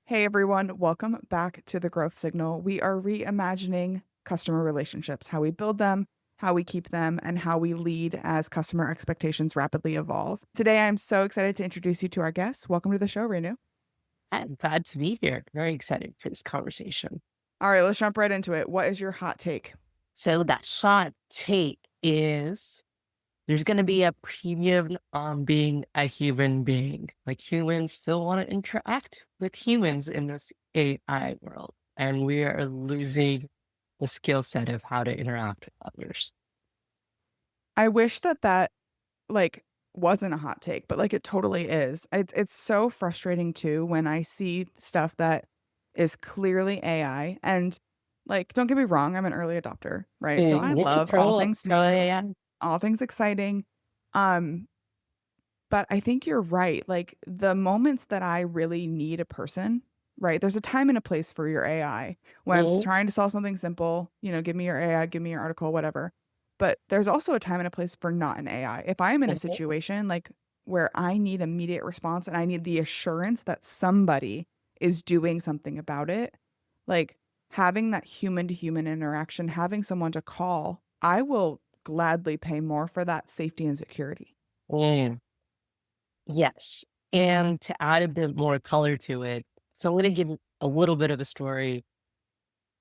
Hey everyone, welcome back to the Growth Signal. We are reimagining customer relationships, how we build them, how we keep them, and how we lead as customer expectations rapidly evolve. Today, I'm so excited to introduce you to our guest. Welcome to the show, Renu. I'm glad to be here. Very excited for this conversation. All right, let's jump right into it. What is your hot take? So that hot take is there's going to be a premium on being a human being. Like humans still want to interact with humans in this AI world, and we are losing the skill set of how to interact with others. I wish that like wasn't a hot take, but like it totally is. It's so frustrating too when I see stuff that is clearly AI. And like, don't get me wrong, I'm an early adopter, right? So I love all things Pro new, AI. all things exciting. Um, but I think you're right. Like the moments that I really need a person, right? There's a time and a place for your AI. When I'm Mhm, trying to solve something simple, give me your AI, give me your article, whatever. But there's also a time and a place for not an AI. If I am in a mhm, situation like where I need immediate response and I need the assurance that somebody is doing something about it, like having that human to human interaction, having someone to call, I will gladly pay more for that safety and security. mm. Yes. And to add a bit more color to it, so I'm going to give a little bit of a story.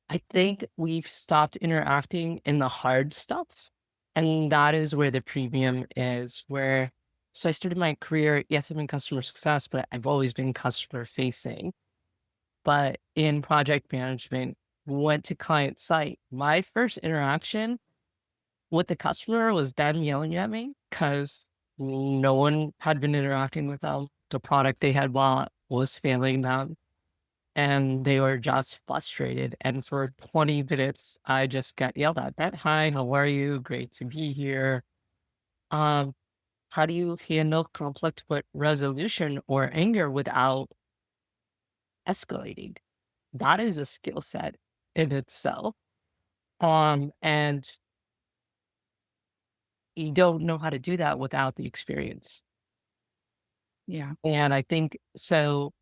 I think we've stopped interacting in the hard stuff. And that is where the premium is. So I started my career, yes, I'm in customer success, but I've always been customer facing. But in project management, went to client site. My first interaction with the customer was them yelling at me because no one had been interacting with them. The product they had bought was failing them and they were just frustrated. And for 20 minutes, I just got yelled at. Hi, how are you? Great to be here. Um, how do you handle conflict with resolution or anger without escalating? That is a skill set in itself. And you don't know how to do that without the experience. Yeah. And I think so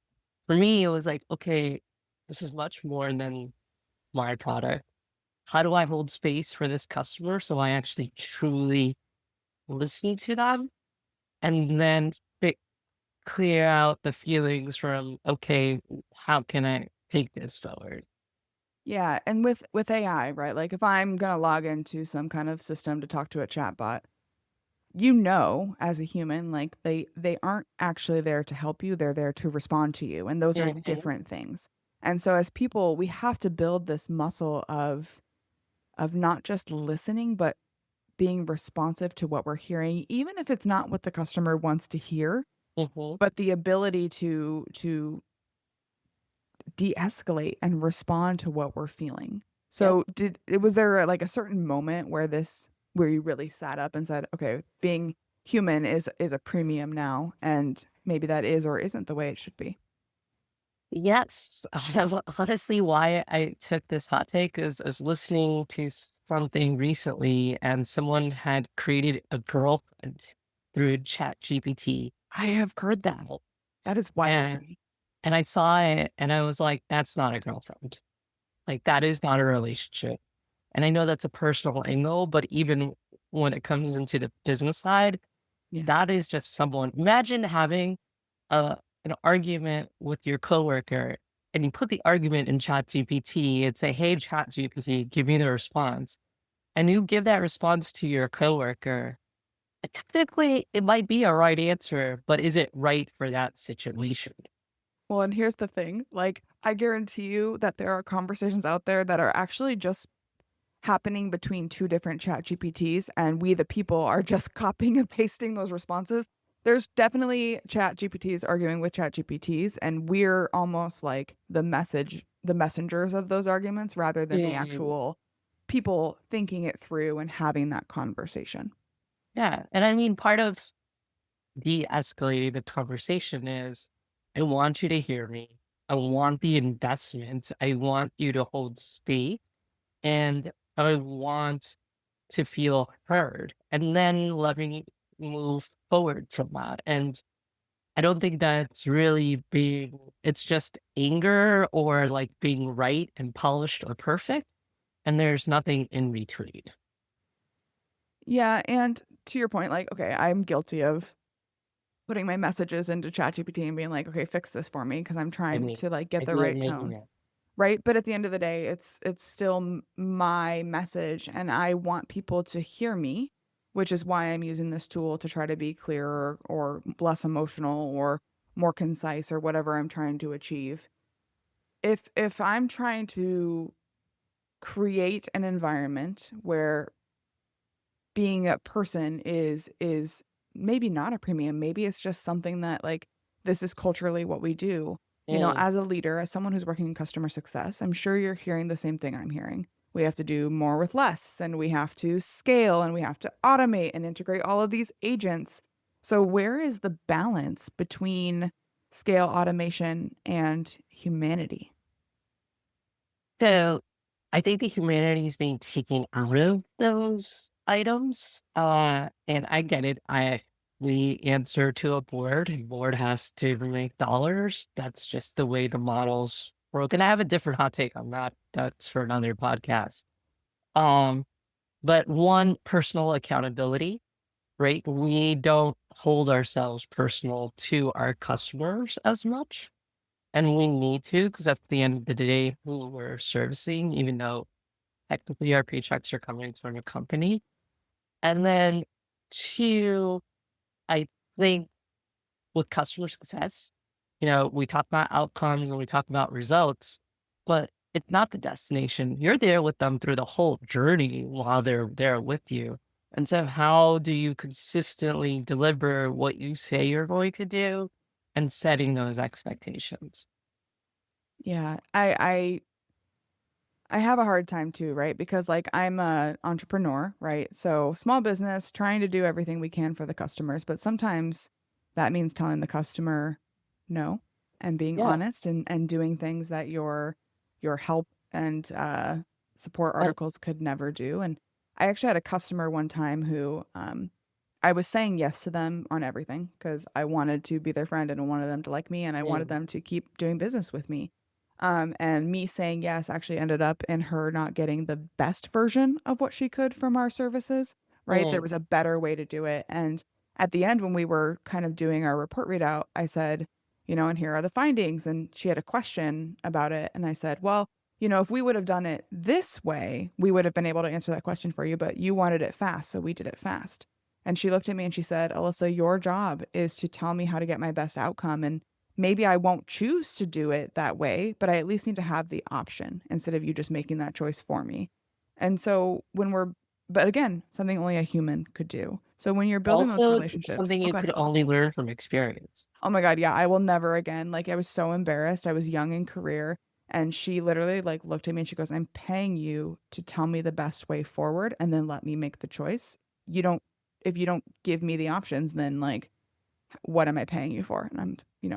for me, it was like, okay, this is much more than my product. How do I hold space for this customer so I actually truly listen to them and then clear out the feelings from, okay, how can I take this forward? Yeah, and with AI, right? Like if I'm gonna log into some kind of system to talk to a chatbot, as a human, like they aren't actually there to help you, they're there to respond to you, and those are Mhm, different things. And so as people, we have to build this muscle of not just listening, but being responsive to what we're hearing, even if it's not what the customer wants to hear, mhm. but the ability to de-escalate and respond to what we're feeling. Yep. So was there like a certain moment where you really sat up and said, okay, being human is a premium now, and maybe that is or isn't the way it should be. Yes. Honestly, why I took this hot take is I was listening to something recently and someone had created a girlfriend through Chat GPT. I have heard that. That is wild to And me. and I saw it and I was like, that's not a girlfriend. Like that is not a relationship. And I know that's a personal angle, but even when it comes into the business side, Yeah. that is just someone. Imagine having an argument with your coworker and you put the argument in Chat GPT and say, hey, Chat GPT, give me the response. And you give that response to your coworker. Technically, it might be a right answer, but is it right for that situation? Well, and here's the thing, like I guarantee you that there are conversations out there that are actually just happening between two different chat GPTs, and we, the people, are just copying and pasting those responses. There's definitely chat GPTs arguing with chat GPTs, and we're almost like the messengers of those arguments rather than the Mm, actual people thinking it through and having that conversation. yeah. And I mean, part of de escalating the conversation is I want you to hear me. I want the investment. I want you to hold space and I want to feel heard. And then let me move forward from that. And I don't think that's really being, it's just anger or like being right and polished or perfect. And there's nothing in between. Yeah, and to your point, like, okay, I'm guilty of putting my messages into ChatGPT and being like, "Okay, fix this for me," because I'm I trying mean, to, like, get I the feel right making tone, it. right? But at the end of the day, it's still my message, and I want people to hear me, which is why I'm using this tool to try to be clearer or less emotional or more concise or whatever I'm trying to achieve. If I'm trying to create an environment where being a person is maybe not a premium. Maybe it's just something that like this is culturally what we do. You know, Mm, as a leader, as someone who's working in customer success, I'm sure you're hearing the same thing I'm hearing. We have to do more with less and we have to scale and we have to automate and integrate all of these agents. So where is the balance between scale automation and humanity? So I think the humanity is being taken out of those items. And I get it. We answer to a board and board has to make dollars. That's just the way the models work. And I have a different hot take on that. That's for another podcast. Um, but one, personal accountability, right? We don't hold ourselves personal to our customers as much. And we need to, because at the end of the day, who we're servicing, even though technically our paychecks are coming from a company. And then two, I think with customer success, we talk about outcomes and we talk about results, but it's not the destination. You're there with them through the whole journey while they're there with you. And so how do you consistently deliver what you say you're going to do and setting those expectations? Yeah, I have a hard time too, right? Because like I'm a entrepreneur, right? So small business, trying to do everything we can for the customers, but sometimes that means telling the customer no and being Yeah. honest and doing things that your help and support And, articles could never do. And I actually had a customer one time who I was saying yes to them on everything because I wanted to be their friend and I wanted them to like me and I wanted mm, them to keep doing business with me. And me saying yes actually ended up in her not getting the best version of what she could from our services, right? There mm, was a better way to do it. And at the end, when we were kind of doing our report readout, I said, and here are the findings. And she had a question about it. And I said, well, if we would have done it this way, we would have been able to answer that question for you, but you wanted it fast. So we did it fast. And she looked at me and she said, Alyssa, your job is to tell me how to get my best outcome. And maybe I won't choose to do it that way, but I at least need to have the option instead of you just making that choice for me. And so but again, something only a human could do. So when you're building those also, relationships, something oh you God, could only learn from experience. oh my God, yeah, I will never again. Like I was so embarrassed. I was young in career. And she literally like looked at me and she goes, I'm paying you to tell me the best way forward and then let me make the choice. You don't, if you don't give me the options, then like what am I paying you for? And I'm,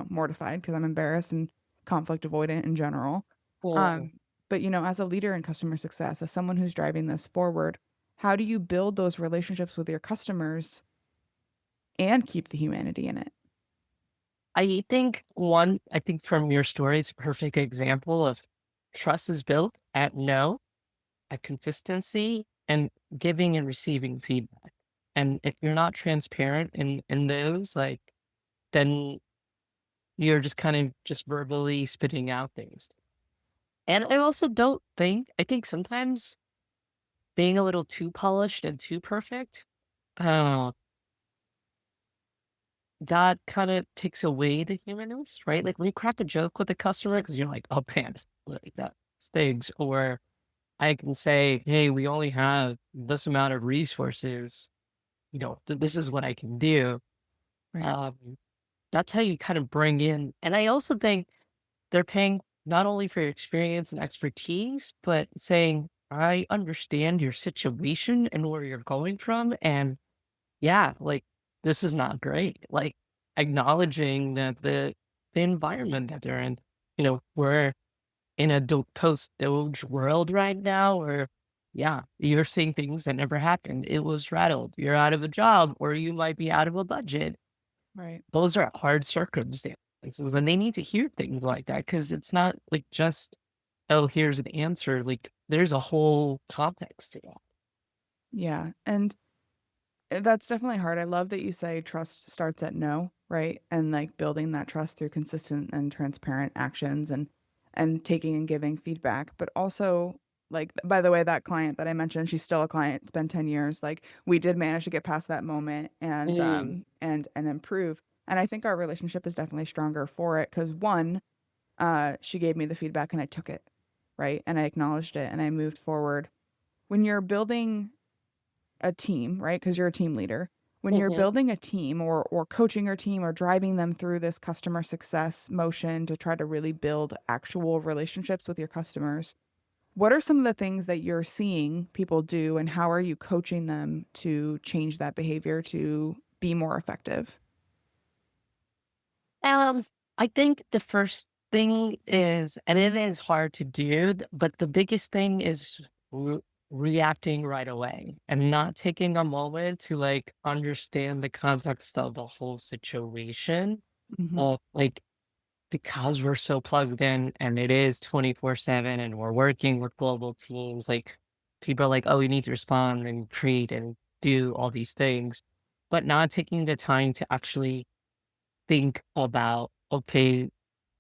mortified because I'm embarrassed and conflict avoidant in general. Mm. Um, but as a leader in customer success, as someone who's driving this forward, how do you build those relationships with your customers and keep the humanity in it? I think from your story, it's a perfect example of trust is built at no, at consistency, and giving and receiving feedback. And if you're not transparent in those, like, then you're just kind of just verbally spitting out things. And I also don't think, I think sometimes being a little too polished and too perfect, uh, that kind of takes away the humanness, right? Like when you crack a joke with a customer, because you're like, oh man, like that stings. Or I can say, hey, we only have this amount of resources. This is what I can do. Right. Um, that's how you kind of bring in. And I also think they're paying not only for your experience and expertise, but saying, I understand your situation and where you're going from. And yeah, like this is not great. Like acknowledging that the environment that they're in, we're in a post Doge world right now where yeah, you're seeing things that never happened. It was rattled. You're out of a job or you might be out of a budget. Right. Those are hard circumstances, and they need to hear things like that because it's not like just, "Oh, here's the answer." Like, there's a whole context to that. Yeah. And that's definitely hard. I love that you say trust starts at no, right? And like building that trust through consistent and transparent actions and taking and giving feedback, but also like by the way, that client that I mentioned, she's still a client. It's been 10 years. Like we did manage to get past that moment Mm, and improve. And I think our relationship is definitely stronger for it because one, she gave me the feedback and I took it, right? And I acknowledged it and I moved forward. When you're building a team, right? Because you're a team leader. When you're mhm. building a team or coaching your team or driving them through this customer success motion to try to really build actual relationships with your customers, what are some of the things that you're seeing people do and how are you coaching them to change that behavior to be more effective? Um, I think the first thing is, and it is hard to do, but the biggest thing is reacting right away and not taking a moment to like understand the context of the whole situation. Hmm. Like, because we're so plugged in and it is 24/7 and we're working with global teams, like people are like, oh, you need to respond and create and do all these things, but not taking the time to actually think about, okay,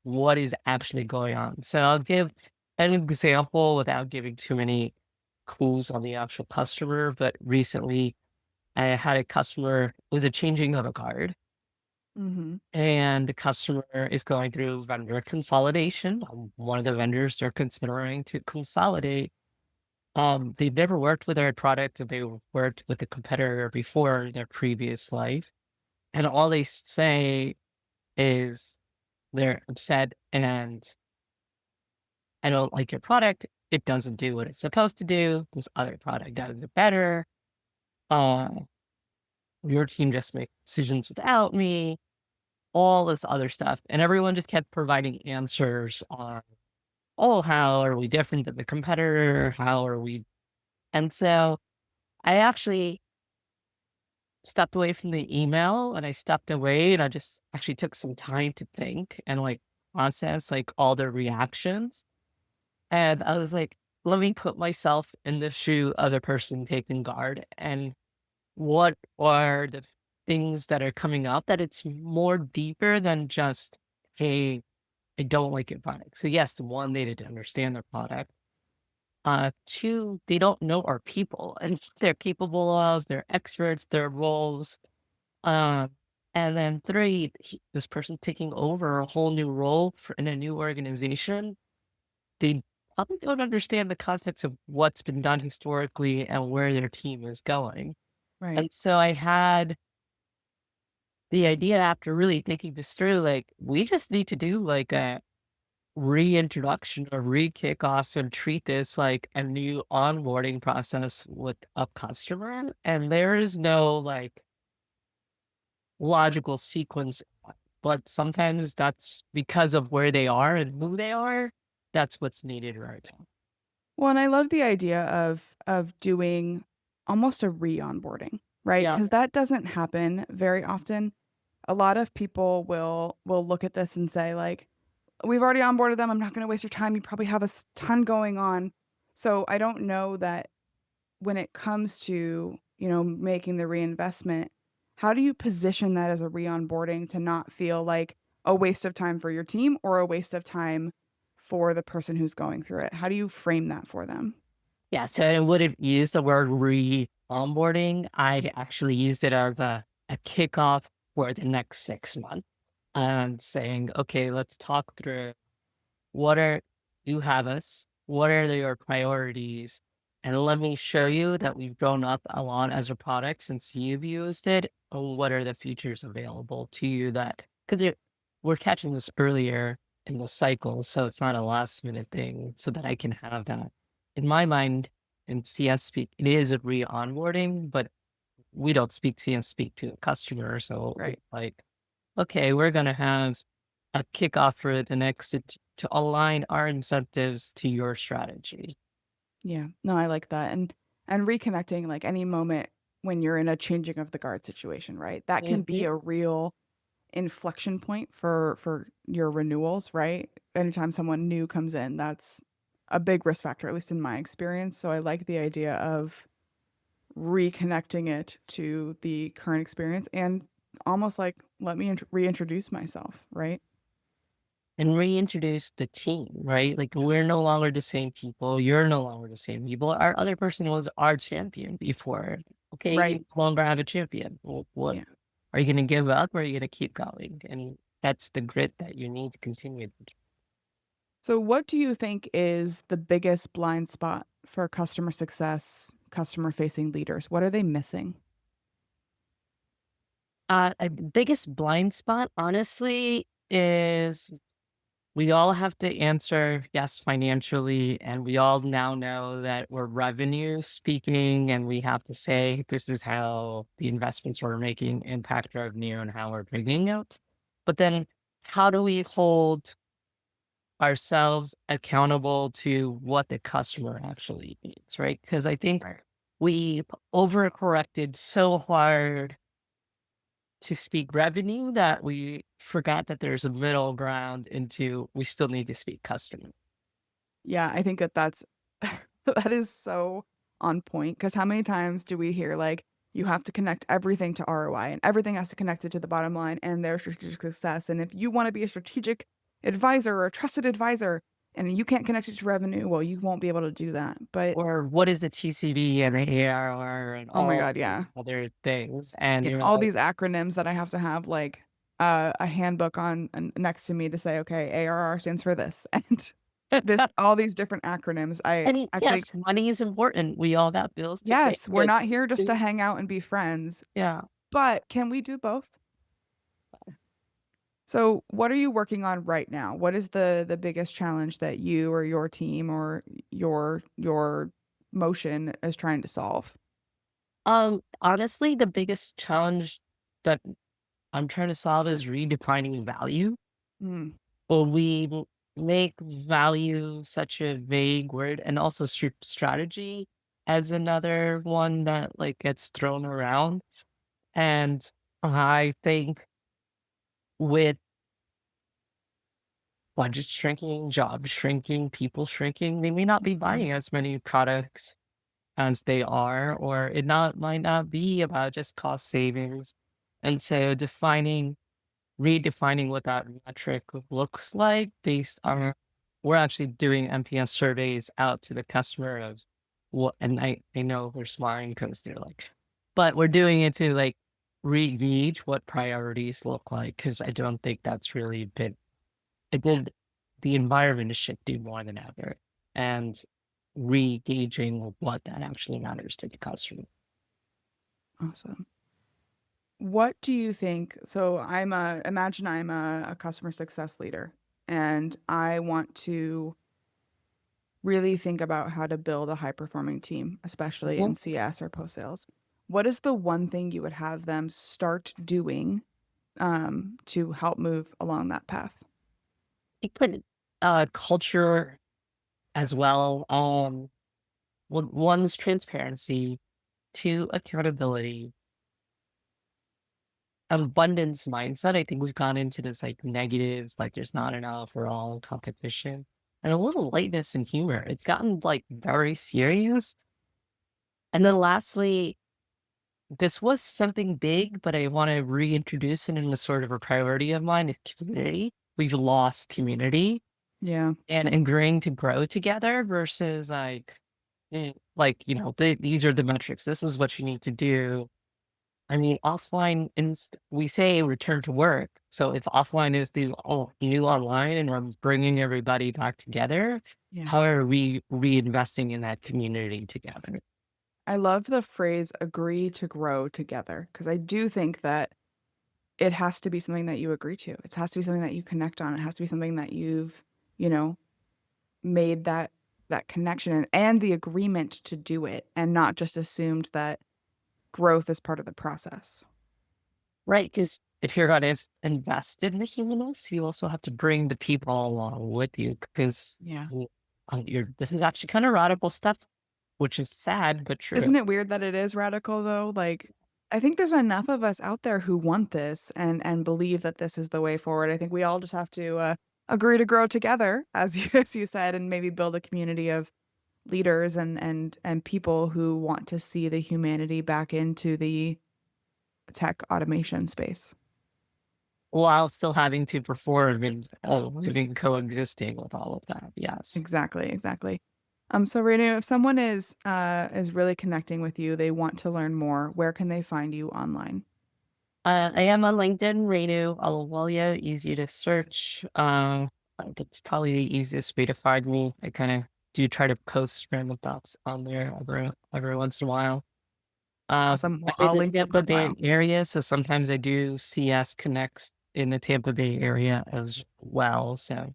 what is actually going on. So I'll give an example without giving too many clues on the actual customer. But recently I had a customer, it was a changing of a card, Hmm. and the customer is going through vendor consolidation. One of the vendors they're considering to consolidate. They've never worked with our product. They worked with a competitor before in their previous life. And all they say is they're upset and I don't like your product. It doesn't do what it's supposed to do. This other product does it better. Uh, your team just makes decisions without me, all this other stuff. And everyone just kept providing answers on, oh, how are we different than the competitor? How are we? And so I actually stepped away from the email and I stepped away and I just actually took some time to think and like process like all the reactions. And I was like, let me put myself in the shoe of the person taking guard. And what are the things that are coming up that it's more deeper than just, hey, I don't like your product. So, yes, one, they didn't understand their product. Two, they don't know our people and they're capable of, they're experts, their roles. Um, and then three, this person taking over a whole new role in a new organization, they probably don't understand the context of what's been done historically and where their team is going. Right. And so I had the idea after really thinking this through, like, we just need to do like a reintroduction or re-kickoff and treat this like a new onboarding process with a customer. And there is no like logical sequence, but sometimes that's because of where they are and who they are. That's what's needed right now. Well, and I love the idea of doing almost a re-onboarding, right? Yeah. Because that doesn't happen very often. A lot of people will look at this and say like, "We've already onboarded them. I'm not going to waste your time. You probably have a ton going on." So I don't know that when it comes to, making the reinvestment, how do you position that as a re-onboarding to not feel like a waste of time for your team or a waste of time for the person who's going through it? How do you frame that for them? Yeah, so I wouldn't use the word re-onboarding. I actually used it as a kickoff for the next 6 months and saying, okay, let's talk through what are you have us, what are your priorities, and let me show you that we've grown up a lot as a product since you've used it, and what are the features available to you that because we're catching this earlier in the cycle, so it's not a last minute thing, so that I can have that in my mind. In CS speak, it is a re-onboarding, but we don't speak CS speak to a customer, so Right. like, okay, we're gonna have a kickoff for the next to align our incentives to your strategy. Yeah. No, I like that. And reconnecting like any moment when you're in a changing of the guard situation, right? That can be Mhm. a real inflection point for your renewals, right? Anytime someone new comes in, that's a big risk factor, at least in my experience. So I like the idea of reconnecting it to the current experience and almost like let me reintroduce myself, right? And reintroduce the team, right? Like we're no longer the same people. You're no longer the same people. Our other person was our champion before. Okay, you Right. no longer have a champion. Well, what Yeah. are you going to give up, or are you going to keep going? And that's the grit that you need to continue. So what do you think is the biggest blind spot for customer success, customer facing leaders? What are they missing? Biggest blind spot, honestly, is we all have to answer yes financially, and we all now know that we're revenue speaking, and we have to say this is how the investments we're making impact revenue and how we're bringing it. But then, how do we hold ourselves accountable to what the customer actually needs, right? Because I think we overcorrected so hard to speak revenue that we forgot that there's a middle ground into we still need to speak customer. Yeah, I think that that's that is so on point because how many times do we hear like you have to connect everything to ROI and everything has to connect it to the bottom line and their strategic success. And if you want to be a strategic advisor or a trusted advisor and you can't connect it to revenue, well, you won't be able to do that. But Or what is the TCV and the ARR and oh my all God, these yeah. other things? And Yeah, you're all like, these acronyms that I have to have like a handbook on next to me to say, okay, ARR stands for this and this all these different acronyms. I and actually yes, money is important. We all got bills to pay. yes, we're not here just to hang out and be friends, Yeah. but can we do both? So, what are you working on right now? What is the biggest challenge that you or your team or your motion is trying to solve? Honestly, the biggest challenge that I'm trying to solve is redefining value. Hmm. Well, make value such a vague word, and also strategy as another one that like gets thrown around. And I think with budget shrinking, job shrinking, people shrinking, they may not be Mhm. buying as many products as they are, or it not might not be about just cost savings. And so redefining what that metric looks like based on we're actually doing NPS surveys out to the customer of what, and I know they're smiling because they're like, but we're doing it to like re-gauge what priorities look like because I don't think that's really been it did the environment is shifting more than ever and re-gauging what that actually matters to the customer. Awesome. What do you think? So imagine I'm a customer success leader and I want to really think about how to build a high performing team, especially Mhm. in CS or post sales. What is the one thing you would have them start doing to help move along that path? I put culture as well. One's transparency, two accountability, abundance mindset. I think we've gone into this like negative, like there's not enough, we're all in competition, and a little lightness and humor. It's gotten like very serious. And then lastly, this was something big, but I want to reintroduce it in a sort of a priority of mine is community. We've lost community Yeah. and agreeing to grow together versus like, these are the metrics. This is what you need to do. I mean, offline, we say return to work. So if offline is the new online and we're bringing everybody back together, Yeah. how are we reinvesting in that community together? I love the phrase agree to grow together because I do think that it has to be something that you agree to. It has to be something that you connect on. It has to be something that you've, you know, made that connection and the agreement to do it and not just assumed that growth is part of the process. Right, because if you're gonna invest in the humanness, you also have to bring the people along with you because Yeah. you're this is actually kind of radical stuff, which is sad but true. Isn't it weird that it is radical though? Like I think there's enough of us out there who want this and believe that this is the way forward. I think we all just have to agree to grow together, as you as you said, and maybe build a community of leaders and people who want to see the humanity back into the tech automation space. while still having to perform and living coexisting with all of that. Yes. Exactly, exactly. So Renu, if someone is really connecting with you, they want to learn more, where can they find you online? I am on LinkedIn, Renu Ahluwalia, easy to search. I think it's probably the easiest way to find me. I kind of do try to post random thoughts on there every once in a while. Awesome. I'm Well, in I'll the link your Tampa Bay profile. area, so sometimes I do CS connects in the Tampa Bay area as well. So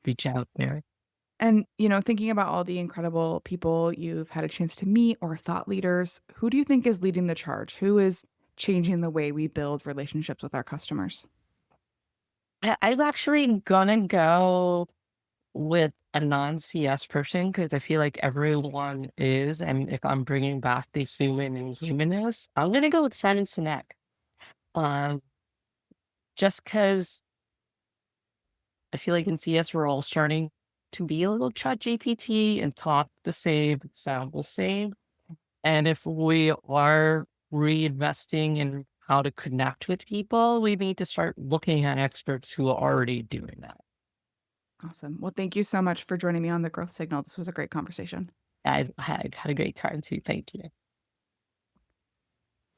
reach out there. And, thinking about all the incredible people you've had a chance to meet or thought leaders, who do you think is leading the charge? Who is changing the way we build relationships with our customers? I'm actually gonna go with a non-CS person because I feel like everyone is, and if I'm bringing back the human and humanness, I'm gonna go with Simon Sinek. Um, just because I feel like in CS we're all starting to be a little chat GPT and talk the same, and sound the same. And if we are reinvesting in how to connect with people, we need to start looking at experts who are already doing that. Awesome. Well, thank you so much for joining me on the Growth Signal. This was a great conversation. I had a great time too. Thank you.